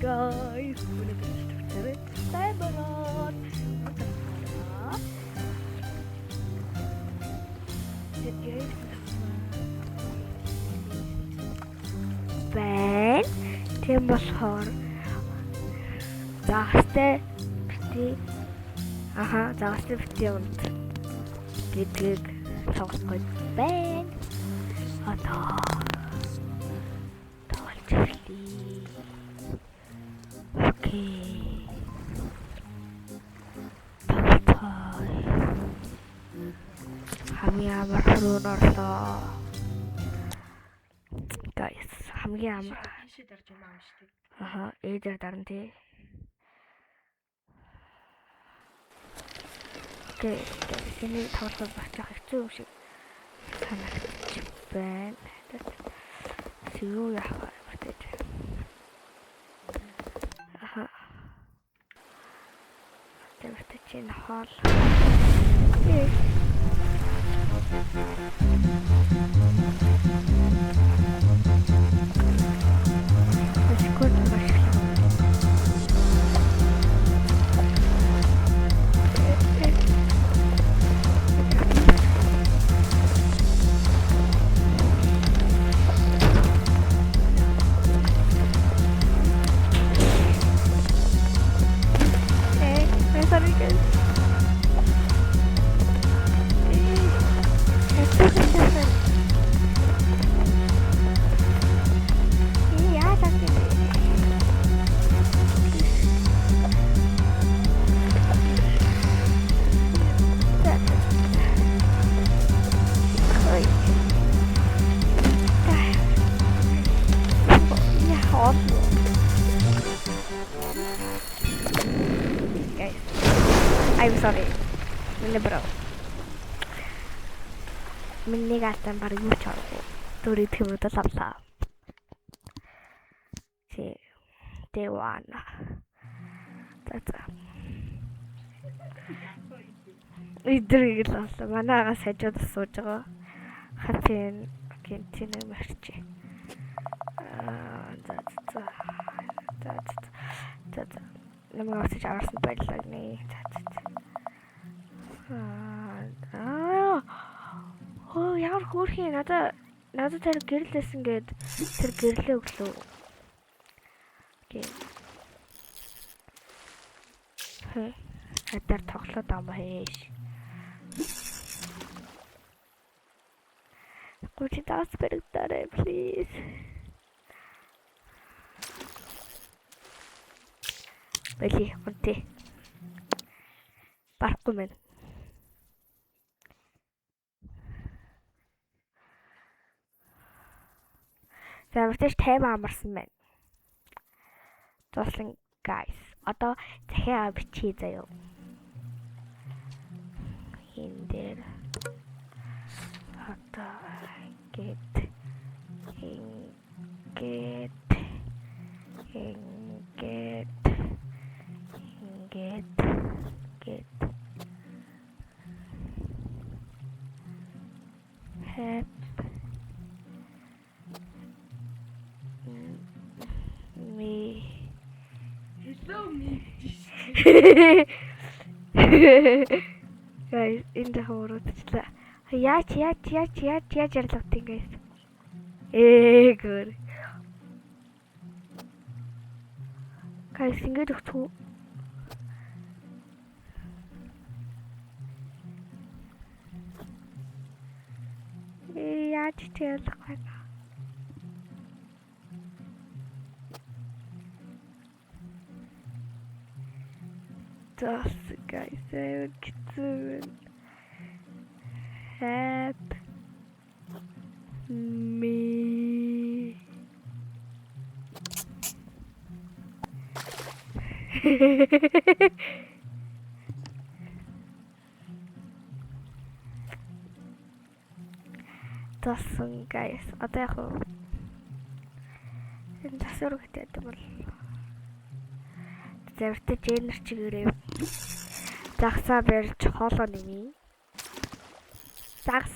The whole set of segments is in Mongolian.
guys, boleh saya berat. Ben тийм болохоор загастай бити загастай бити унд гэдгийг сонгохгүй байна. Одоо тоглож эхлэе. Окей. Хамгийн амар хөрөөр орлоо. Guys, хамгийн амар хашид дарж юм аа шүү дээ. ээдэр дарна тий. Окей, тэний тоглох багчаа хэцүү юм шиг санагдчих байна. Юу яах вэ? Тэгвэл чинь хоол. I'm sorry. Bro. Mình gasta para eu choco. Turi thiu ta sapsa. Sì. Dewana. That's Idrig лээ. Манайгаа сажууд сууж байгаа. Хатин кентин мэрчи. За. Намайг авч авсан байлаа нэ. Ямар хөөрхий надад тэр гэрлээсэн гээд тэр гэрлээ өглөө. Окей. Хатар тоглоод ам хээш. Гүчи тас бэрэгтарэ please. Бэлий үнтэй. Барахгүй мэн. За үртэйч 50 амарсан байна. Зослон guys. Одоо захиа бичиж заяа. Хин дээр. Одоо get help me. Hello me. Guys, энэ дэх ууруудчлаа. Яаж ярьлагтыг guys. Гөр. Guys, ингэж өгчүү. Яаж ярьлах вэ? Das guys, хэцүү. Help me. Das guys, одоо яг энэ тасвар гэдэг юм бол завтай женер чигээрээ загсаа барьж хоолоо нэмье. Загс.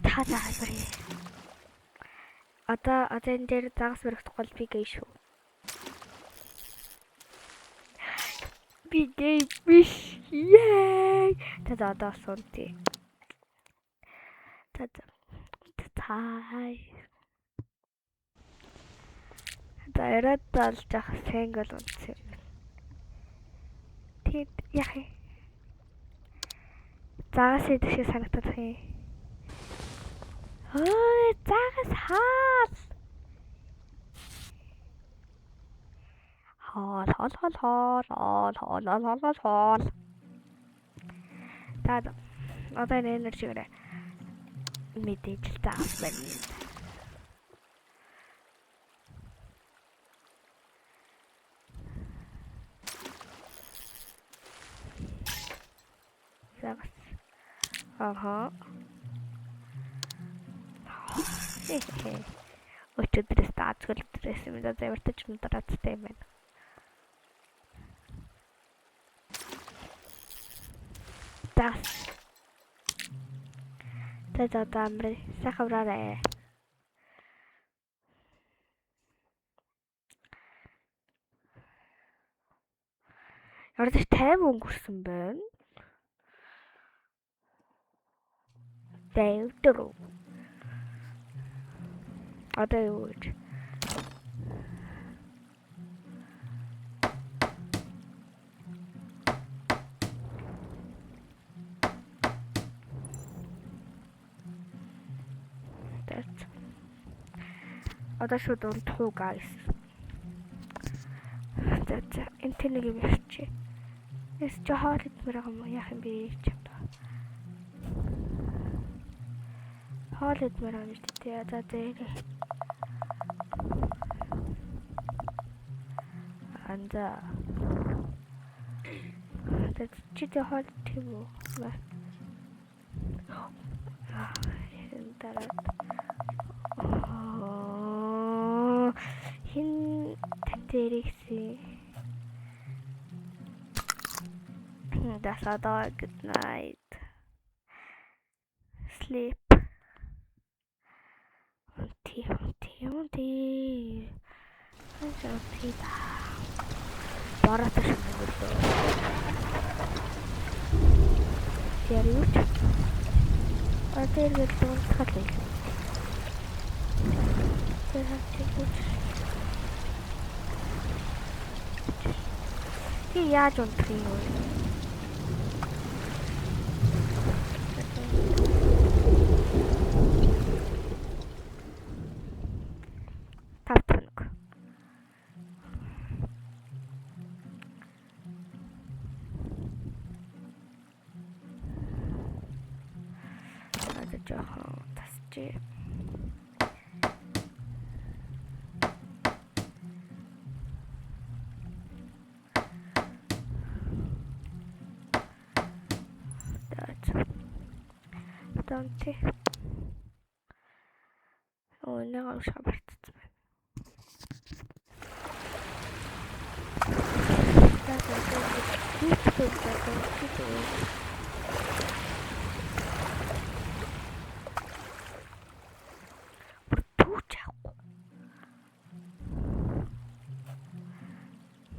Та залбирая. Одоо энэ дээр загас баригдах бол би гей шүү. Би гей биш. Яа. Та одоо сунти. Тай. Дайраад болж ах сэнгэл үнсэн. Тэд яах вэ? Загас идэх шиг санагдах юм. Ой, загас хаал. Хоол. Таад одоо энэ энержигээр мэдээж загас байна. Загас. Ага. Өчигдөр стаацгал дресс юм да завартаж мударацтай байна. Тас. Тэд амри сахавраарэ. Ярдч 50 өнгөрсөн байна. Дэвтэр. Одоо юу гэж? Одоо шууд унтах уу guys. Энэ тэнэг юм чи. Эс жахаад мэрэг юм яах юм бэ ч юм. Хоолд мэрэг юм шүү дээ. За зээг. Анда. Тэд чи тэ хоол тийм үү? Энэ дараа хин татэрикси. That's all. Good night. Sleep. Унти. Хашаатида. Барата шимгэлөө. Яривч. Атэргэл дуусгалээ. Ти яаж унтах юм бэ? Татванг. Одоо жоохон тасчих. Данте. Ой, не гал шабарт.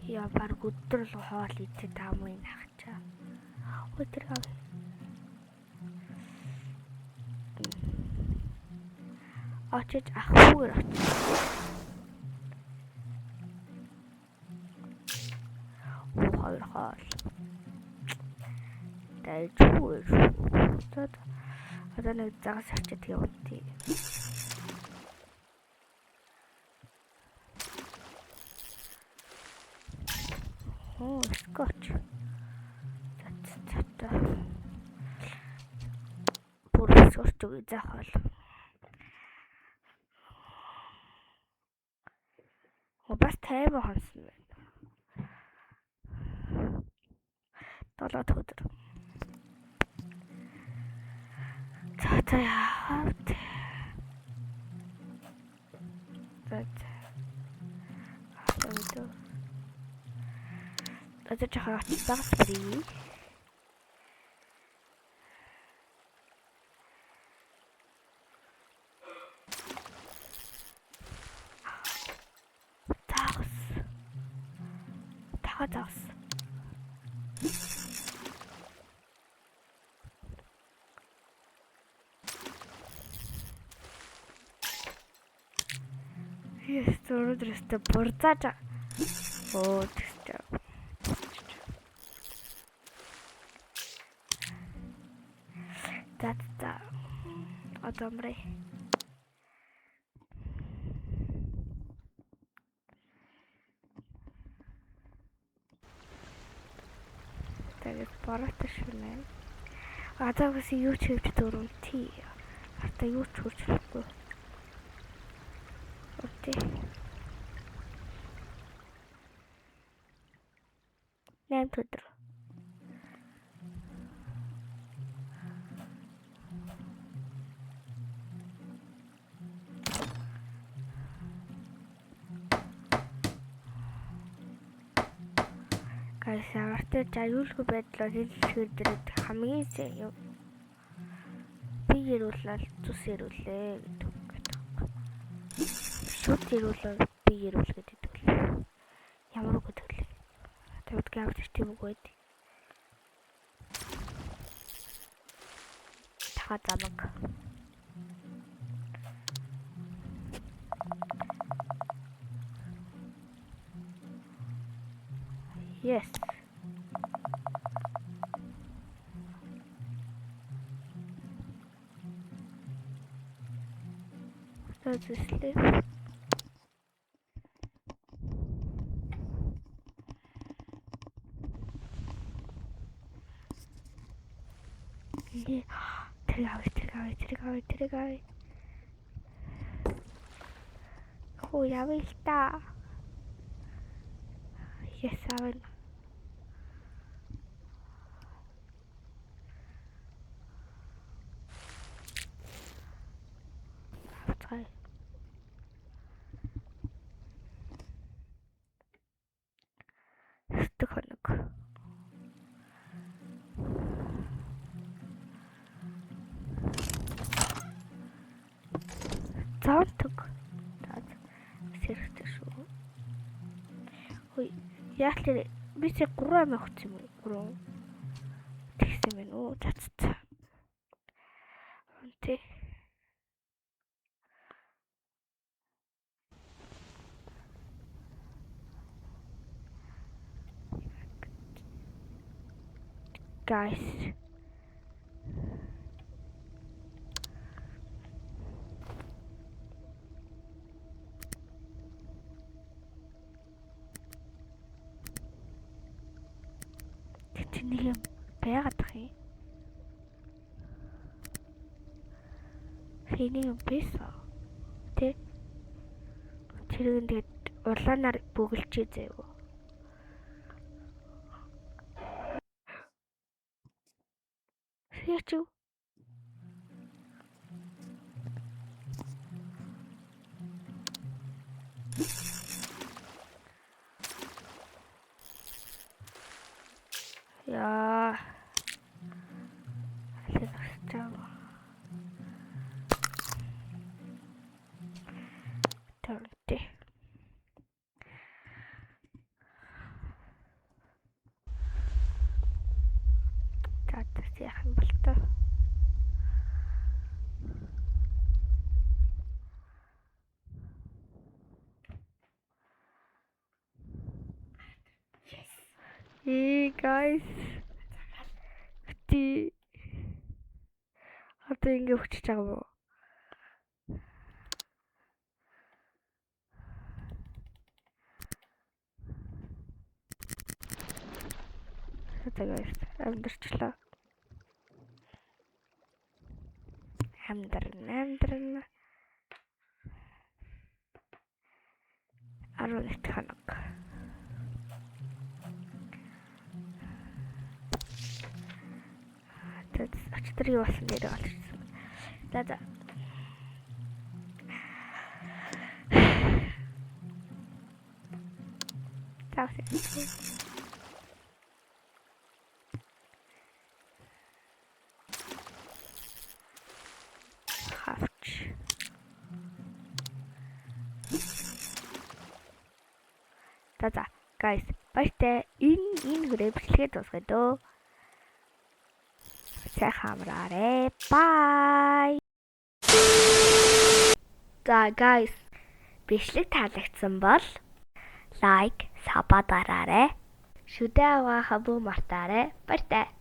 Я баг өдөр л хоол идэх таамын хачаа. Өдөр гав. Очиж ахгүйгээр очив. Хоёр хоол. Дайжгүй. Одоо нэг загас авчиж явдیں۔ Оо, скотч. Бүр скотч үгүй заахал. Бас 50 хонсон байна. 7 өдөр. За яавт. Одоо жахаа багс бий. Тага завс. Yes, өнөөдрөөсөө бурзааж. Оо тэгстэй. За. Одоо амраа. Тэгээд бороотой шүнэ. Адаагаас юу ч хийж дөрөв тий. Хата юу ч хурцлахгүй. Окей. Нэм төдөр. Гайсаартай аюулгүй байдлаар хэлэлцгээр дээрээ хамгийн сайн юм. Би ирүүлэл зүс ирүүлээ гэдэг. Шууд ирүүлээ би ирүүл гэдэг төлөв. Ямар үг төлөв. Тэгвэл гавч тийм үг байд. Тага замаг. Yes. Let's sleep. 들어가위. 호야위 있다. Yes, 아wen. Try. Стуканок. Зонтог. Сэрхтэй шүү. Хөөе. Яатлаа би чи 3 амь өгч юм уу? 3. Тэгсэн мэн үү? Цаццаа. Үнтэй. Guys. Нэг юм байгаад тах юм. Хэний юм бэсаа. Тэ. Тэрийг тэгээд улаанаар бүгэлчээ заяа. Яачив? Яа. Александр. Тэрдэ. Татас яхан болтой. Hey guys. Ти одоо ингэ өчөж байгаа юу? Тэгээд амьдрчлаа. Амьдрна. 11 хоног. Очтри болсон нэрээ олчихсон. За. Хавч. За. Guys, Баяртай. Энэ хүрээ бичлэгээ дуусгая дөө. Сайхан амраарай. Bye. За guys, бичлэг таалагдсан бол лайк, саба дараарай. Шүдэ аваа хабу мартаарай. Баяртай.